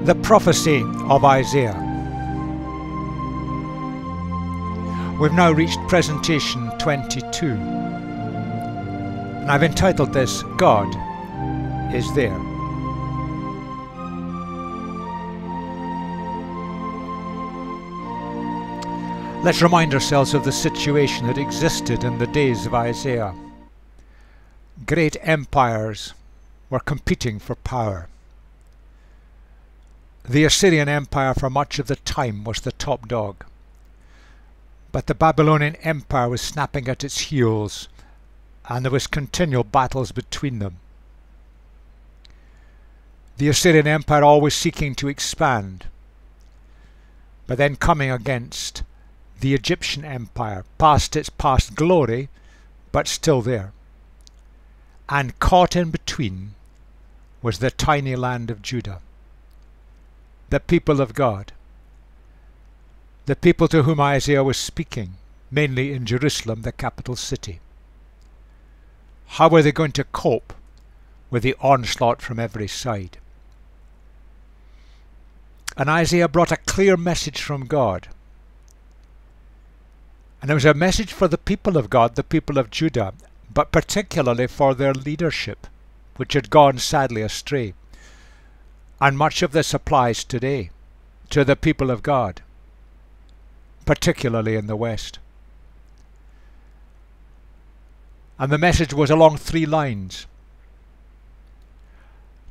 The prophecy of Isaiah. We've now reached presentation 22, and I've entitled this, God is There. Let's remind ourselves of the situation that existed in the days of Isaiah. Great empires were competing for power. The Assyrian Empire for much of the time was the top dog, but the Babylonian Empire was snapping at its heels, and there was continual battles between them. The Assyrian Empire always seeking to expand, but then coming against the Egyptian Empire, past its past glory, but still there. And caught in between was the tiny land of Judah, the people of God, the people to whom Isaiah was speaking, mainly in Jerusalem, the capital city. How were they going to cope with the onslaught from every side? And Isaiah brought a clear message from God. And it was a message for the people of God, the people of Judah, but particularly for their leadership, which had gone sadly astray. And much of this applies today to the people of God, particularly in the West. And the message was along three lines.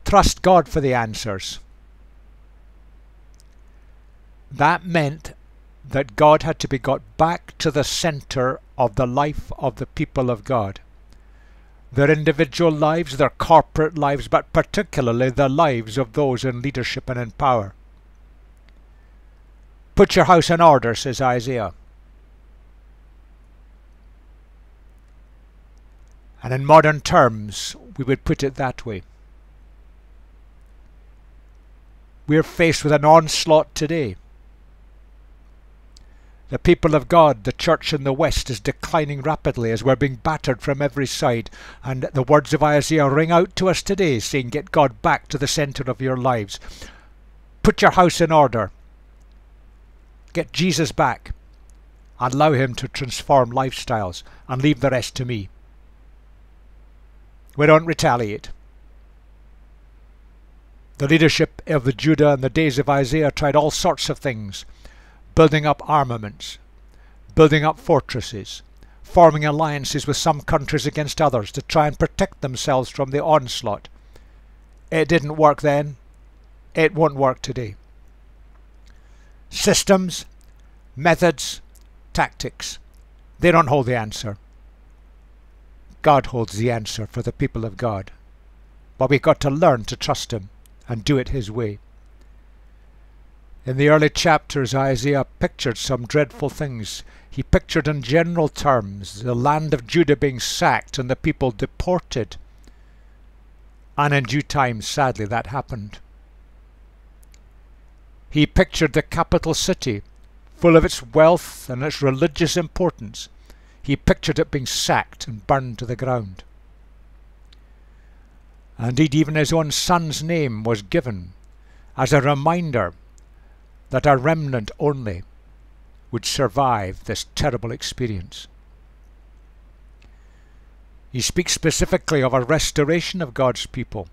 Trust God for the answers. That meant that God had to be got back to the center of the life of the people of God. Their individual lives, their corporate lives, but particularly the lives of those in leadership and in power. Put your house in order, says Isaiah. And in modern terms, we would put it that way. We are faced with an onslaught today. The people of God, the church in the West, is declining rapidly as we're being battered from every side. And the words of Isaiah ring out to us today, saying, get God back to the center of your lives. Put your house in order. Get Jesus back. Allow him to transform lifestyles and leave the rest to me. We don't retaliate. The leadership of the Judah in the days of Isaiah tried all sorts of things. Building up armaments, building up fortresses, forming alliances with some countries against others to try and protect themselves from the onslaught. It didn't work then. It won't work today. Systems, methods, tactics, they don't hold the answer. God holds the answer for the people of God. But we've got to learn to trust him and do it his way. In the early chapters, Isaiah pictured some dreadful things. He pictured in general terms the land of Judah being sacked and the people deported. And in due time, sadly, that happened. He pictured the capital city, full of its wealth and its religious importance. He pictured it being sacked and burned to the ground. Indeed, even his own son's name was given as a reminder that a remnant only would survive this terrible experience. He speaks specifically of a restoration of God's people,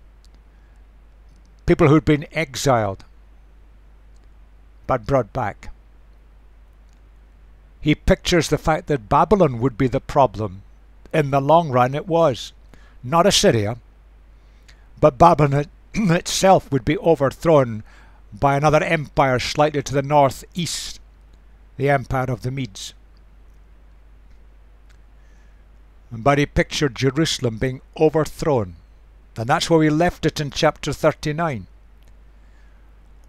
people who'd been exiled but brought back. He pictures the fact that Babylon would be the problem. In the long run it was, not Assyria, but Babylon itself would be overthrown by another empire slightly to the northeast, the empire of the Medes. But he pictured Jerusalem being overthrown, and that's where we left it in chapter 39.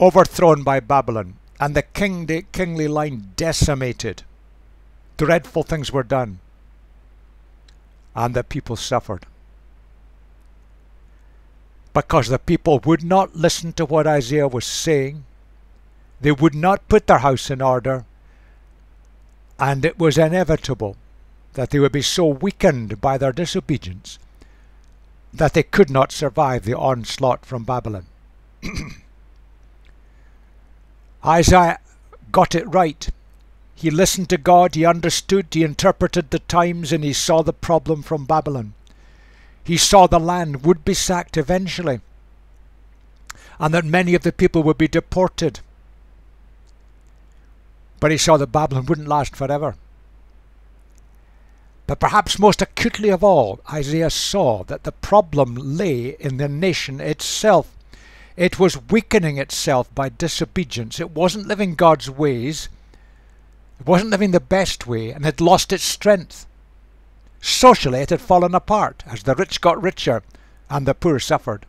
Overthrown by Babylon, and the kingly line decimated. Dreadful things were done, and the people suffered. Because the people would not listen to what Isaiah was saying. They would not put their house in order. And it was inevitable that they would be so weakened by their disobedience that they could not survive the onslaught from Babylon. Isaiah got it right. He listened to God, he understood, he interpreted the times, and he saw the problem from Babylon. He saw the land would be sacked eventually, and that many of the people would be deported. But he saw that Babylon wouldn't last forever. But perhaps most acutely of all, Isaiah saw that the problem lay in the nation itself. It was weakening itself by disobedience. It wasn't living God's ways. It wasn't living the best way, and had lost its strength. Socially, it had fallen apart as the rich got richer and the poor suffered.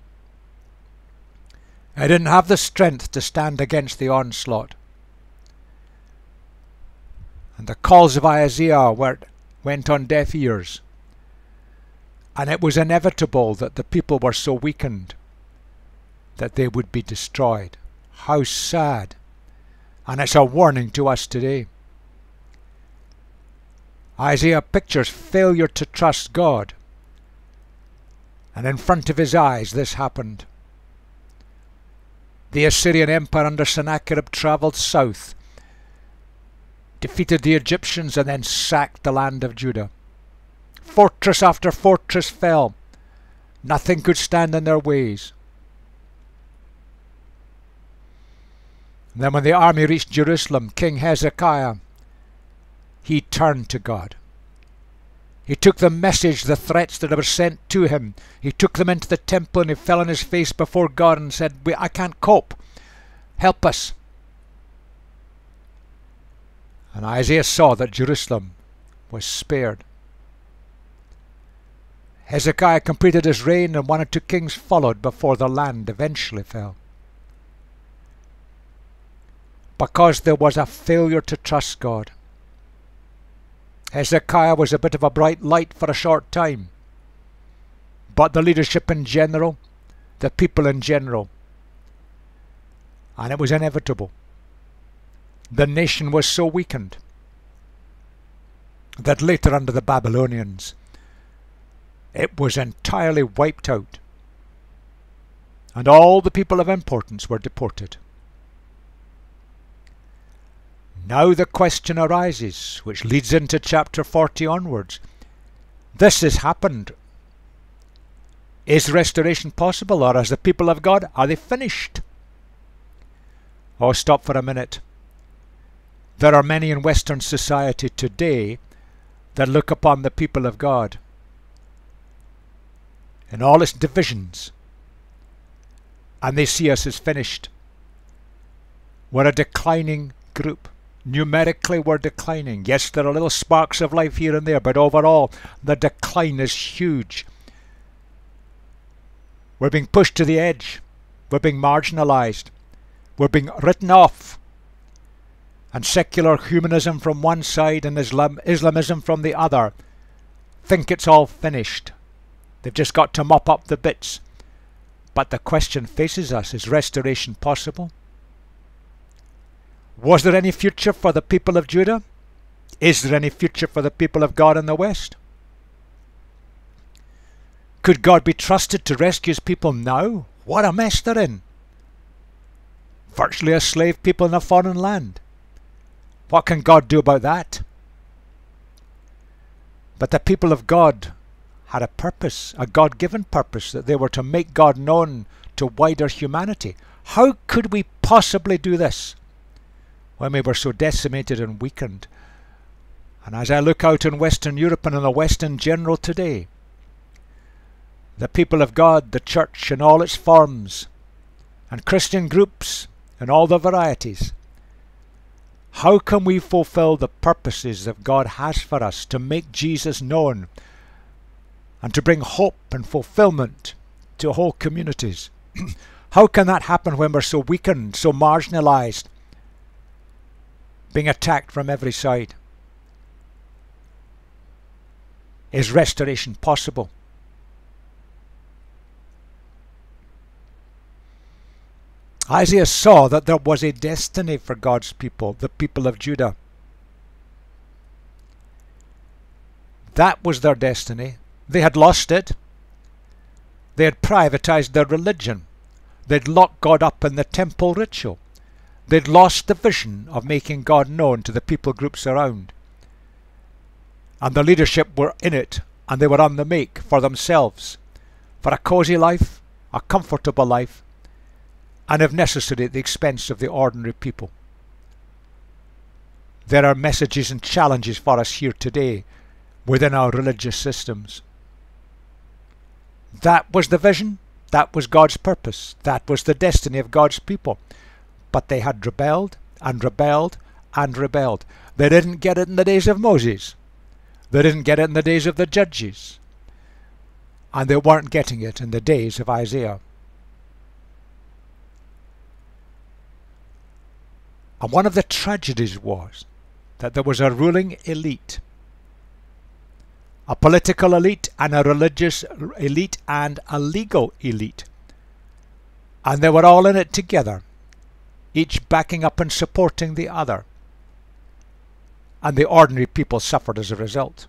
It didn't have the strength to stand against the onslaught. And the calls of Isaiah went on deaf ears. And it was inevitable that the people were so weakened that they would be destroyed. How sad. And it's a warning to us today. Isaiah pictures failure to trust God. And in front of his eyes this happened. The Assyrian Empire under Sennacherib travelled south, defeated the Egyptians, and then sacked the land of Judah. Fortress after fortress fell. Nothing could stand in their ways. And then when the army reached Jerusalem, King Hezekiah, he turned to God. He took the message, the threats that were sent to him. He took them into the temple and he fell on his face before God and said, I can't cope. Help us. And Isaiah saw that Jerusalem was spared. Hezekiah completed his reign, and 1 or 2 kings followed before the land eventually fell. Because there was a failure to trust God. Hezekiah was a bit of a bright light for a short time. But the leadership in general, the people in general, and it was inevitable. The nation was so weakened that later under the Babylonians, it was entirely wiped out. And all the people of importance were deported. Now the question arises, which leads into chapter 40 onwards. This has happened. Is restoration possible, or as the people of God, are they finished? Oh, stop for a minute. There are many in Western society today that look upon the people of God in all its divisions, and they see us as finished. We're a declining group. Numerically, we're declining. Yes, there are little sparks of life here and there, but overall, the decline is huge. We're being pushed to the edge. We're being marginalized. We're being written off. And secular humanism from one side and Islamism from the other think it's all finished. They've just got to mop up the bits. But the question faces us, is restoration possible? Was there any future for the people of Judah? Is there any future for the people of God in the West? Could God be trusted to rescue his people now? What a mess they're in. Virtually a slave people in a foreign land. What can God do about that? But the people of God had a purpose, a God-given purpose, that they were to make God known to wider humanity. How could we possibly do this when we were so decimated and weakened? And as I look out in Western Europe and in the West in general today, the people of God, the church in all its forms, and Christian groups in all the varieties, how can we fulfill the purposes that God has for us to make Jesus known and to bring hope and fulfillment to whole communities? How can that happen when we're so weakened, so marginalized, being attacked from every side? Is restoration possible? Isaiah saw that there was a destiny for God's people, the people of Judah. That was their destiny. They had lost it. They had privatized their religion. They'd locked God up in the temple ritual. They'd lost the vision of making God known to the people groups around. And the leadership were in it, and they were on the make for themselves, for a cosy life, a comfortable life, and if necessary at the expense of the ordinary people. There are messages and challenges for us here today within our religious systems. That was the vision, that was God's purpose, that was the destiny of God's people. But they had rebelled and rebelled and rebelled. They didn't get it in the days of Moses. They didn't get it in the days of the judges. And they weren't getting it in the days of Isaiah. And one of the tragedies was that there was a ruling elite, a political elite and a religious elite and a legal elite. And they were all in it together, each backing up and supporting the other. And the ordinary people suffered as a result.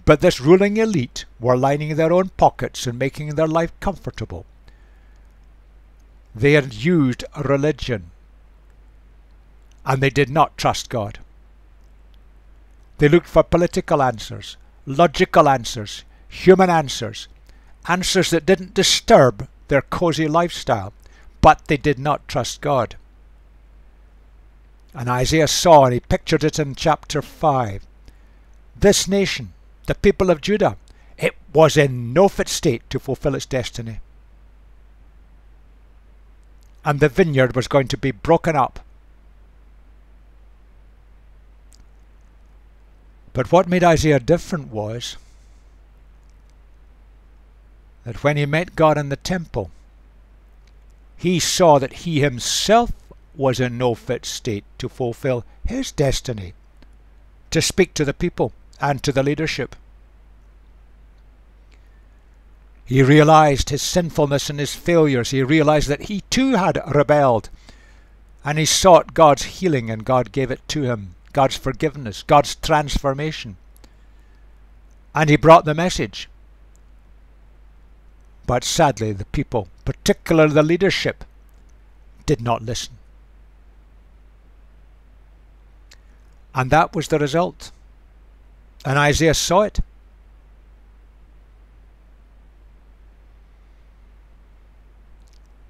But this ruling elite were lining their own pockets and making their life comfortable. They had used religion, and they did not trust God. They looked for political answers, logical answers, human answers, answers that didn't disturb their cozy lifestyle, but they did not trust God. And Isaiah saw, and he pictured it in chapter 5. This nation, the people of Judah, it was in no fit state to fulfill its destiny. And the vineyard was going to be broken up. But what made Isaiah different was that when he met God in the temple, he saw that he himself was in no fit state to fulfill his destiny, to speak to the people and to the leadership. He realized his sinfulness and his failures. He realized that he too had rebelled, and he sought God's healing, and God gave it to him. God's forgiveness, God's transformation. And he brought the message. But sadly, the people, particularly the leadership, did not listen. And that was the result. And Isaiah saw it.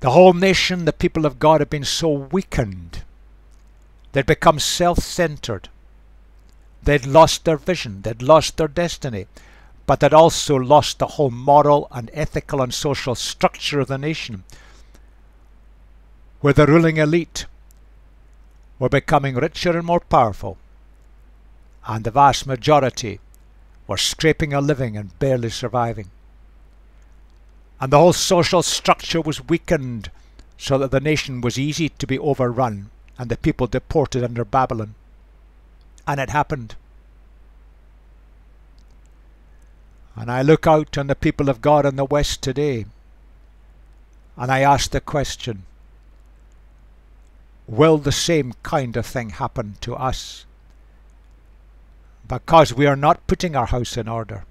The whole nation, the people of God, had been so weakened. They'd become self-centered. They'd lost their vision. They'd lost their destiny. But they'd also lost the whole moral and ethical and social structure of the nation, where the ruling elite were becoming richer and more powerful, and the vast majority were scraping a living and barely surviving. And the whole social structure was weakened so that the nation was easy to be overrun and the people deported under Babylon. And it happened. And I look out on the people of God in the West today, and I ask the question, will the same kind of thing happen to us? Because we are not putting our house in order.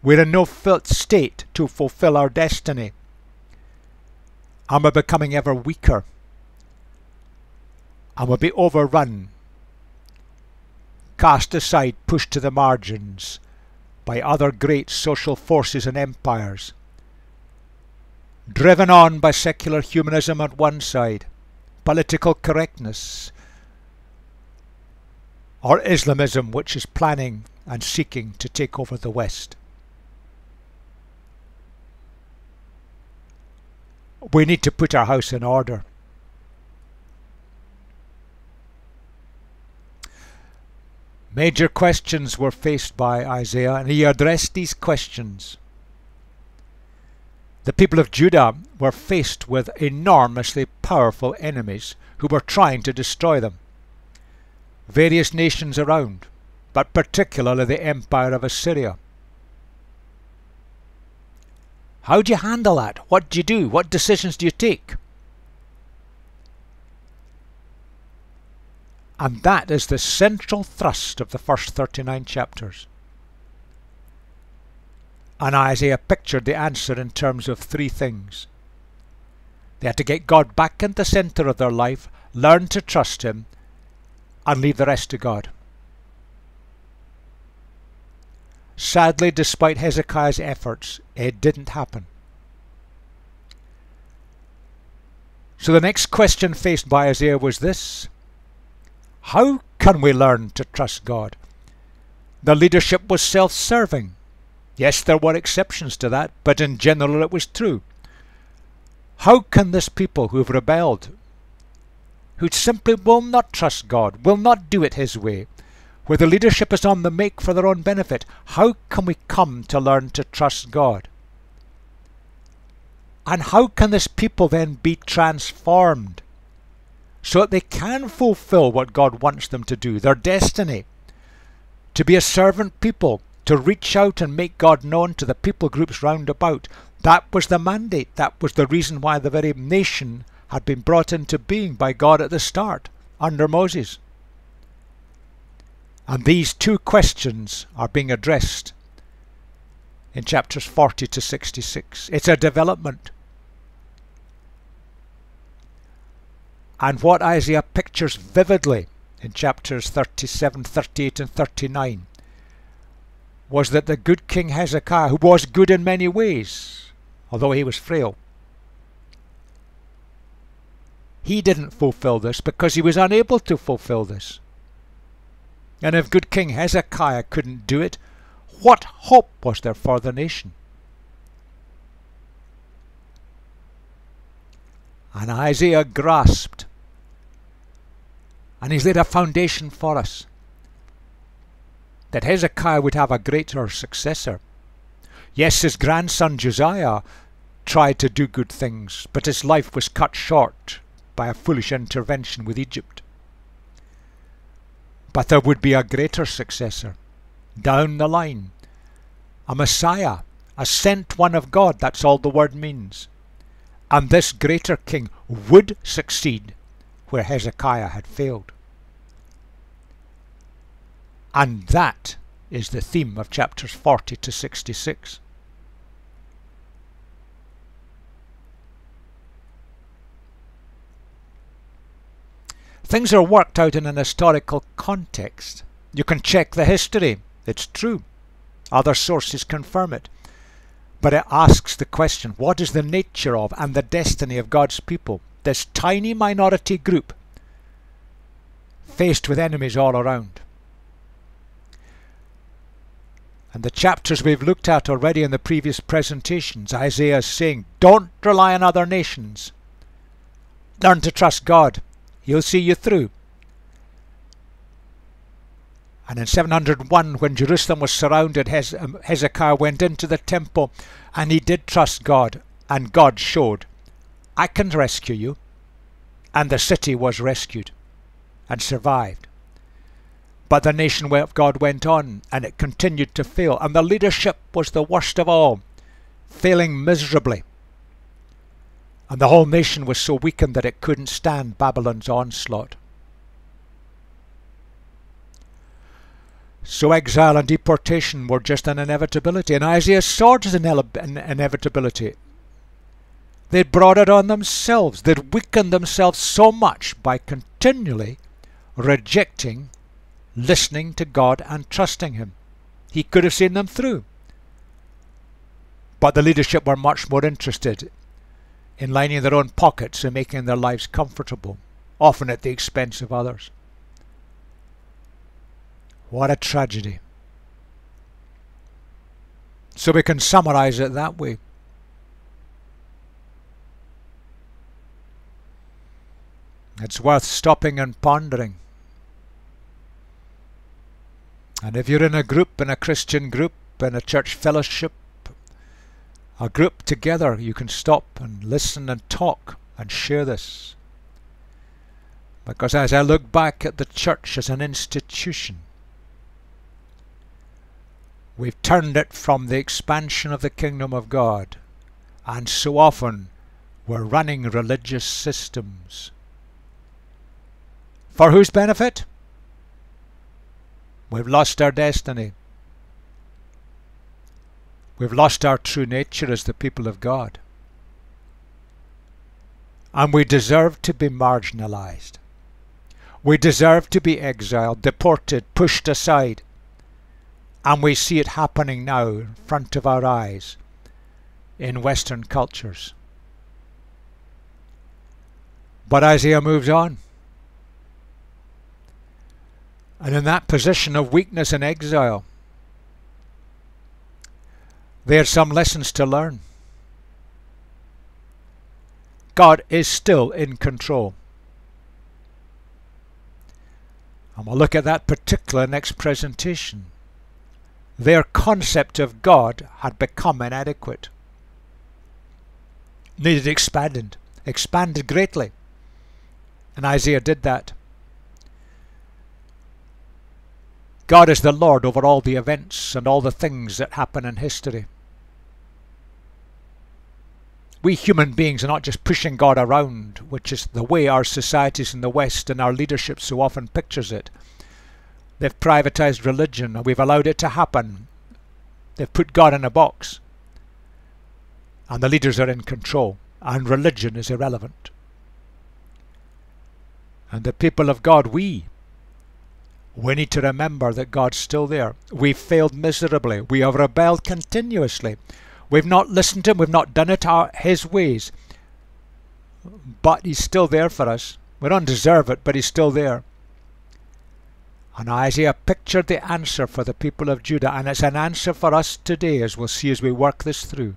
We're in no fit state to fulfill our destiny. And we're becoming ever weaker. And we'll be overrun, cast aside, pushed to the margins by other great social forces and empires, driven on by secular humanism at one side, political correctness, or Islamism, which is planning and seeking to take over the West. We need to put our house in order. Major questions were faced by Isaiah, and he addressed these questions. The people of Judah were faced with enormously powerful enemies who were trying to destroy them. Various nations around, but particularly the empire of Assyria. How do you handle that? What do you do? What decisions do you take? And that is the central thrust of the first 39 chapters. And Isaiah pictured the answer in terms of three things. They had to get God back in the center of their life, learn to trust Him, and leave the rest to God. Sadly, despite Hezekiah's efforts, it didn't happen. So the next question faced by Isaiah was this: how can we learn to trust God? The leadership was self-serving. Yes, there were exceptions to that, but in general it was true. How can this people who have rebelled, who simply will not trust God, will not do it His way, where the leadership is on the make for their own benefit, how can we come to learn to trust God? And how can this people then be transformed so that they can fulfill what God wants them to do, their destiny, to be a servant people, to reach out and make God known to the people groups round about? That was the mandate. That was the reason why the very nation had been brought into being by God at the start, under Moses. And these two questions are being addressed in chapters 40 to 66. It's a development. And what Isaiah pictures vividly in chapters 37, 38 and 39 was that the good King Hezekiah, who was good in many ways, although he was frail, he didn't fulfill this because he was unable to fulfill this. And if good King Hezekiah couldn't do it, what hope was there for the nation? And Isaiah grasped, and he's laid a foundation for us, that Hezekiah would have a greater successor. Yes, his grandson Josiah tried to do good things, but his life was cut short by a foolish intervention with Egypt. But there would be a greater successor down the line, a Messiah, a sent one of God. That's all the word means. And this greater king would succeed where Hezekiah had failed. And that is the theme of chapters 40 to 66. Things are worked out in an historical context. You can check the history. It's true. Other sources confirm it. But it asks the question, what is the nature of and the destiny of God's people? This tiny minority group faced with enemies all around. And the chapters we've looked at already in the previous presentations, Isaiah is saying, don't rely on other nations. Learn to trust God. He'll see you through. And in 701, when Jerusalem was surrounded, Hezekiah went into the temple and he did trust God. And God showed, I can rescue you. And the city was rescued and survived. But the nation of God went on and it continued to fail. And the leadership was the worst of all, failing miserably. And the whole nation was so weakened that it couldn't stand Babylon's onslaught. So exile and deportation were just an inevitability. And Isaiah saw it as an inevitability. They'd brought it on themselves. They'd weakened themselves so much by continually rejecting listening to God and trusting Him. He could have seen them through. But the leadership were much more interested in lining their own pockets and making their lives comfortable, often at the expense of others. What a tragedy. So we can summarize it that way. It's worth stopping and pondering. And if you're in a group, in a Christian group, in a church fellowship, a group together, you can stop and listen and talk and share this. Because as I look back at the church as an institution, we've turned it from the expansion of the kingdom of God, and so often we're running religious systems. For whose benefit? We've lost our destiny. We've lost our true nature as the people of God. And we deserve to be marginalized. We deserve to be exiled, deported, pushed aside. And we see it happening now in front of our eyes in Western cultures. But Isaiah moves on. And in that position of weakness and exile, they had some lessons to learn. God is still in control. And we'll look at that particular next presentation. Their concept of God had become inadequate. Needed expanded greatly. And Isaiah did that. God is the Lord over all the events and all the things that happen in history. We human beings are not just pushing God around, which is the way our societies in the West and our leadership so often pictures it. They've privatized religion and we've allowed it to happen. They've put God in a box. And the leaders are in control. And religion is irrelevant. And the people of God, we need to remember that God's still there. We've failed miserably. We have rebelled continuously. We've not listened to Him. We've not done it His ways. But He's still there for us. We don't deserve it, but He's still there. And Isaiah pictured the answer for the people of Judah. And it's an answer for us today, as we'll see as we work this through.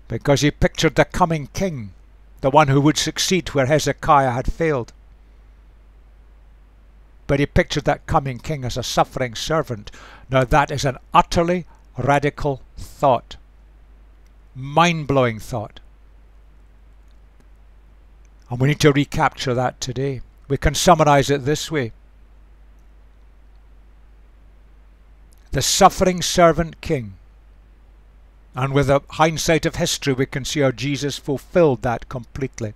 Because he pictured the coming king, the one who would succeed where Hezekiah had failed. But he pictured that coming king as a suffering servant. Now that is an utterly radical thought. Mind-blowing thought. And we need to recapture that today. We can summarize it this way. The suffering servant king. And with the hindsight of history, we can see how Jesus fulfilled that completely.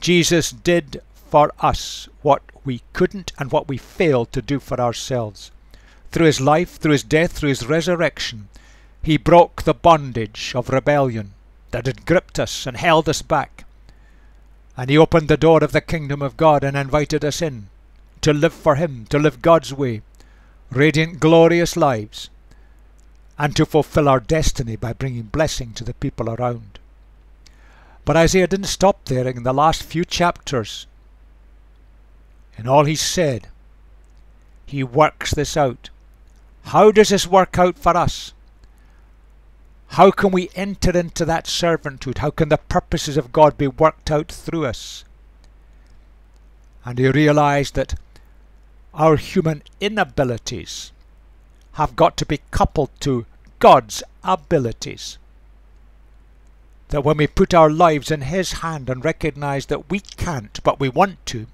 Jesus did for us what we couldn't and what we failed to do for ourselves. Through His life, through His death, through His resurrection, He broke the bondage of rebellion that had gripped us and held us back. And He opened the door of the kingdom of God and invited us in to live for Him, to live God's way, radiant, glorious lives, and to fulfill our destiny by bringing blessing to the people around. But Isaiah didn't stop there. In the last few chapters, in all he said, he works this out. How does this work out for us? How can we enter into that servanthood? How can the purposes of God be worked out through us? And he realized that our human inabilities have got to be coupled to God's abilities. That when we put our lives in His hand and recognize that we can't, but we want to,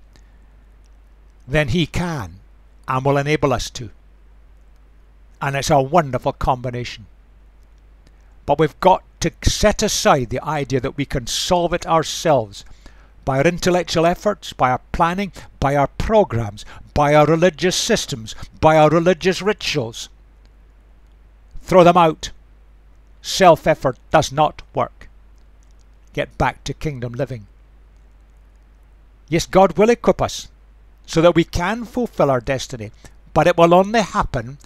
then He can and will enable us to. And it's a wonderful combination. But we've got to set aside the idea that we can solve it ourselves by our intellectual efforts, by our planning, by our programs, by our religious systems, by our religious rituals. Throw them out. Self-effort does not work. Get back to kingdom living. Yes, God will equip us so that we can fulfill our destiny, but it will only happen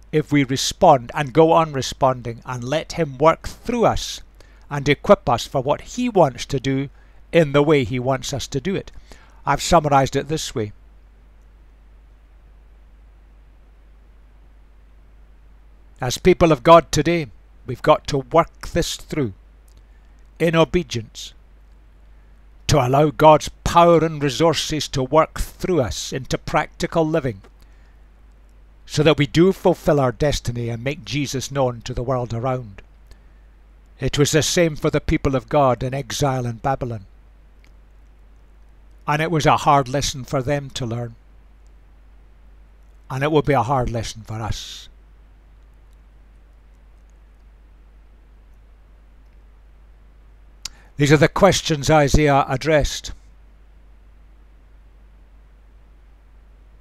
if we respond and go on responding and let Him work through us and equip us for what He wants to do in the way He wants us to do it. I've summarized it this way. As people of God today, we've got to work this through in obedience to allow God's power and resources to work through us into practical living so that we do fulfill our destiny and make Jesus known to the world around. It was the same for the people of God in exile in Babylon. And it was a hard lesson for them to learn. And it will be a hard lesson for us. These are the questions Isaiah addressed.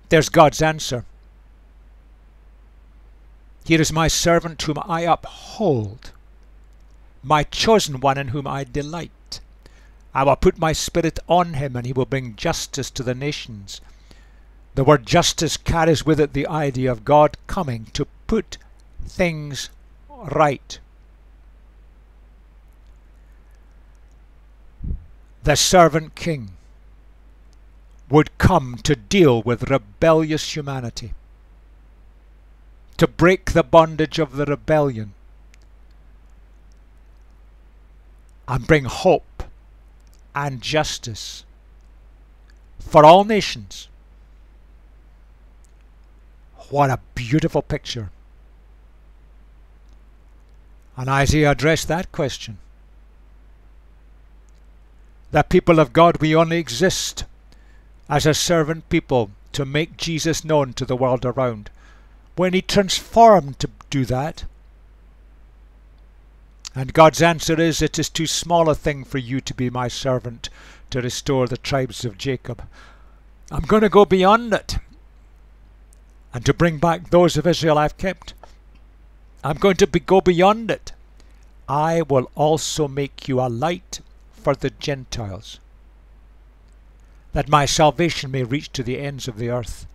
There's God's answer. Here is my servant whom I uphold, my chosen one in whom I delight. I will put my spirit on him, and he will bring justice to the nations. The word justice carries with it the idea of God coming to put things right. The servant king would come to deal with rebellious humanity, to break the bondage of the rebellion, and bring hope and justice for all nations. What a beautiful picture. And Isaiah addressed that question. The people of God, we only exist as a servant people to make Jesus known to the world around. When he transformed to do that, and God's answer is, it is too small a thing for you to be my servant to restore the tribes of Jacob. I'm going to go beyond it and to bring back those of Israel I've kept. I'm going to go beyond it. I will also make you a light for the Gentiles, that my salvation may reach to the ends of the earth.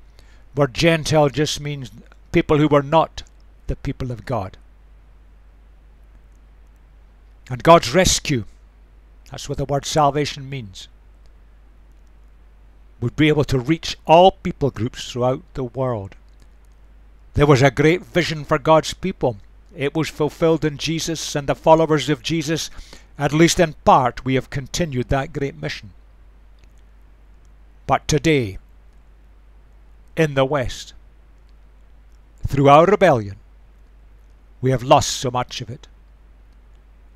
Where Gentile just means people who were not the people of God. And God's rescue, that's what the word salvation means, would be able to reach all people groups throughout the world. There was a great vision for God's people. It was fulfilled in Jesus, and the followers of Jesus, at least in part, we have continued that great mission. But today, in the West, through our rebellion, we have lost so much of it.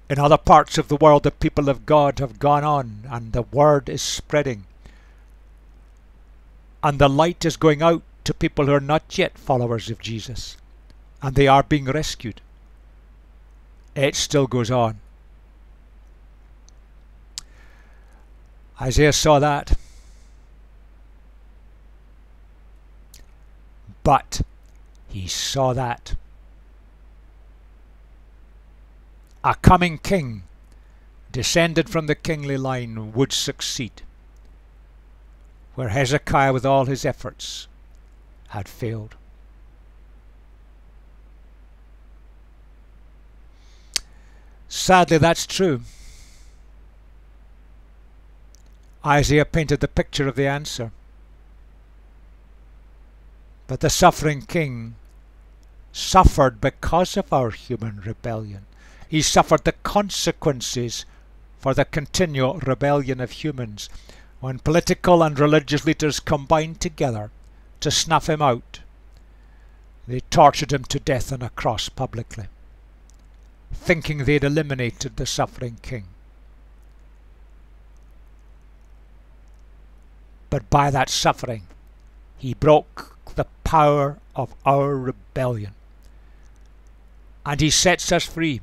In other parts of the world, the people of God have gone on, and the word is spreading. And the light is going out to people who are not yet followers of Jesus, and they are being rescued. It still goes on. Isaiah saw that. But he saw that a coming king, descended from the kingly line, would succeed where Hezekiah, with all his efforts, had failed. Sadly, that's true. Isaiah painted the picture of the answer. But the suffering king suffered because of our human rebellion. He suffered the consequences for the continual rebellion of humans. When political and religious leaders combined together to snuff him out, they tortured him to death on a cross publicly, thinking they'd eliminated the suffering king. But by that suffering, he broke the power of our rebellion, and he sets us free.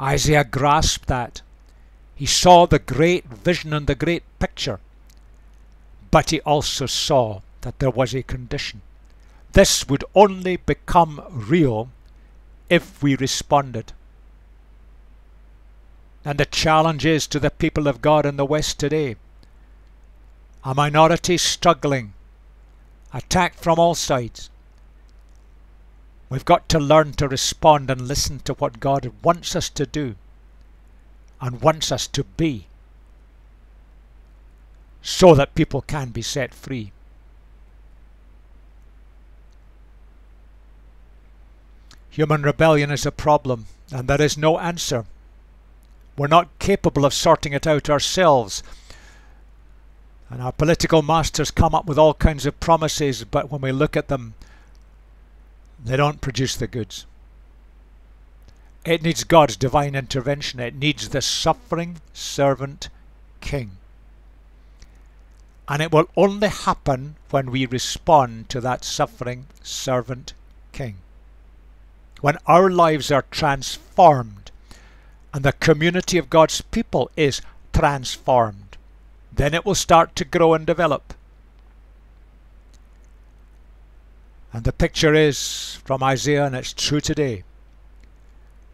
Isaiah grasped that. He saw the great vision and the great picture, but he also saw that there was a condition. This would only become real if we responded. And the challenge is to the people of God in the West today. A minority struggling, attacked from all sides. We've got to learn to respond and listen to what God wants us to do and wants us to be, so that people can be set free. Human rebellion is a problem, and there is no answer. We're not capable of sorting it out ourselves. And our political masters come up with all kinds of promises, but when we look at them, they don't produce the goods. It needs God's divine intervention. It needs the suffering servant king. And it will only happen when we respond to that suffering servant king. When our lives are transformed and the community of God's people is transformed, then it will start to grow and develop. And the picture is from Isaiah, and it's true today,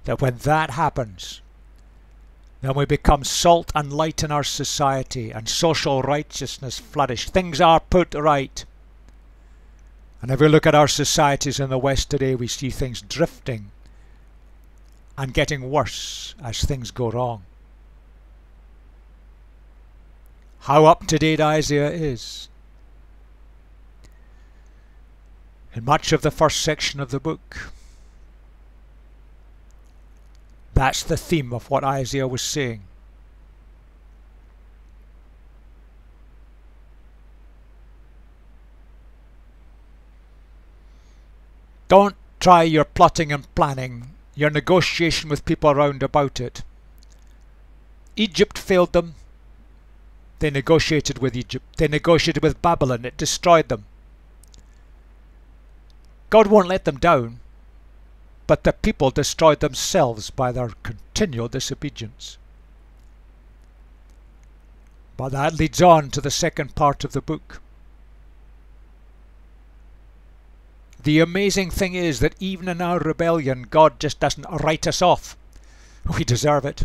that when that happens, then we become salt and light in our society, and social righteousness flourish. Things are put right. And if we look at our societies in the West today, we see things drifting and getting worse as things go wrong. How up to date Isaiah is. In much of the first section of the book, that's the theme of what Isaiah was saying. Don't try your plotting and planning, your negotiation with people round about it. Egypt failed them. They negotiated with Egypt. They negotiated with Babylon. It destroyed them. God won't let them down, but the people destroyed themselves by their continual disobedience. But that leads on to the second part of the book. The amazing thing is that even in our rebellion, God just doesn't write us off. We deserve it.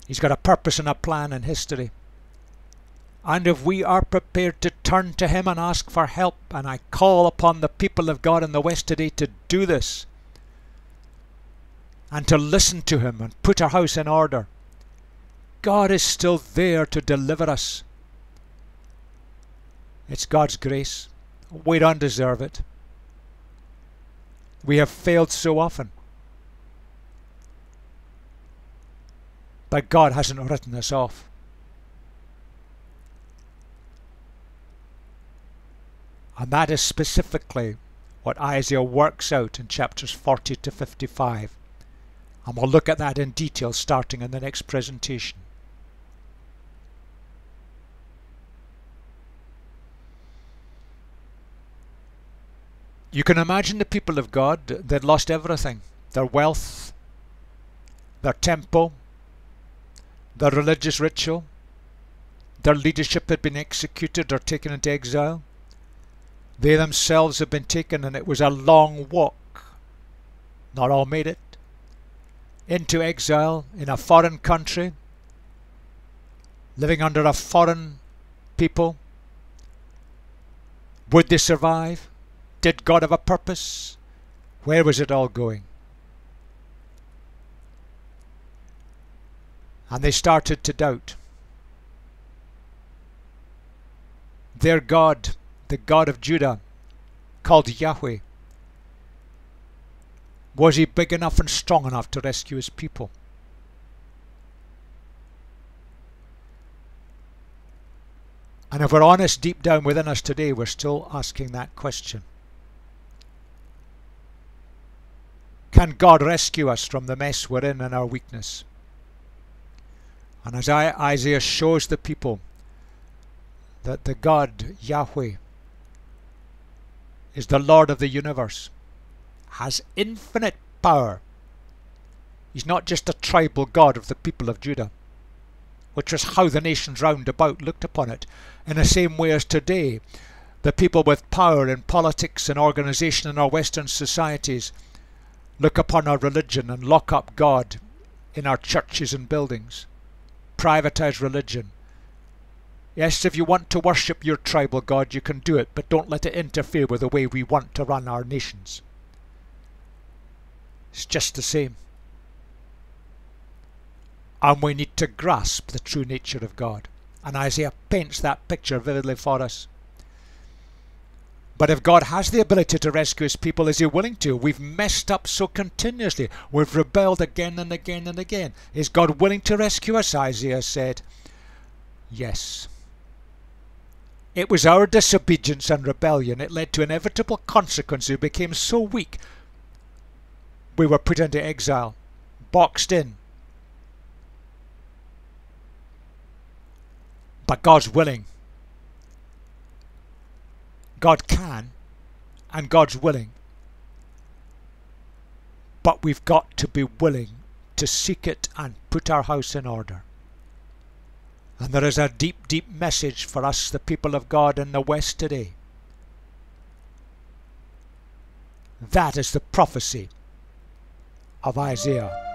He's got a purpose and a plan in history. And if we are prepared to turn to Him and ask for help, and I call upon the people of God in the West today to do this, and to listen to Him and put our house in order, God is still there to deliver us. It's God's grace. We don't deserve it. We have failed so often. But God hasn't written us off. And that is specifically what Isaiah works out in chapters 40 to 55. And we'll look at that in detail starting in the next presentation. You can imagine the people of God, they'd lost everything. Their wealth, their temple, their religious ritual, their leadership had been executed or taken into exile. They themselves had been taken, and it was a long walk. Not all made it. Into exile in a foreign country, living under a foreign people. Would they survive? Did God have a purpose? Where was it all going? And they started to doubt. Their God, the God of Judah, called Yahweh, was He big enough and strong enough to rescue His people? And if we're honest deep down within us today, we're still asking that question. Can God rescue us from the mess we're in and our weakness? And as Isaiah shows the people that the God, Yahweh, is the Lord of the universe, has infinite power. He's not just a tribal God of the people of Judah, which was how the nations round about looked upon it. In the same way as today, the people with power in politics and organisation in our Western societies look upon our religion and lock up God in our churches and buildings. Privatise religion. Yes, if you want to worship your tribal God, you can do it, but don't let it interfere with the way we want to run our nations. It's just the same. And we need to grasp the true nature of God. And Isaiah paints that picture vividly for us. But if God has the ability to rescue His people, is He willing to? We've messed up so continuously. We've rebelled again and again and again. Is God willing to rescue us? Isaiah said, yes. It was our disobedience and rebellion. It led to inevitable consequences. We became so weak. We were put into exile, boxed in. But God's willing. God can, and God's willing. But we've got to be willing to seek it and put our house in order. And there is a deep, deep message for us, the people of God in the West today. That is the prophecy of Isaiah.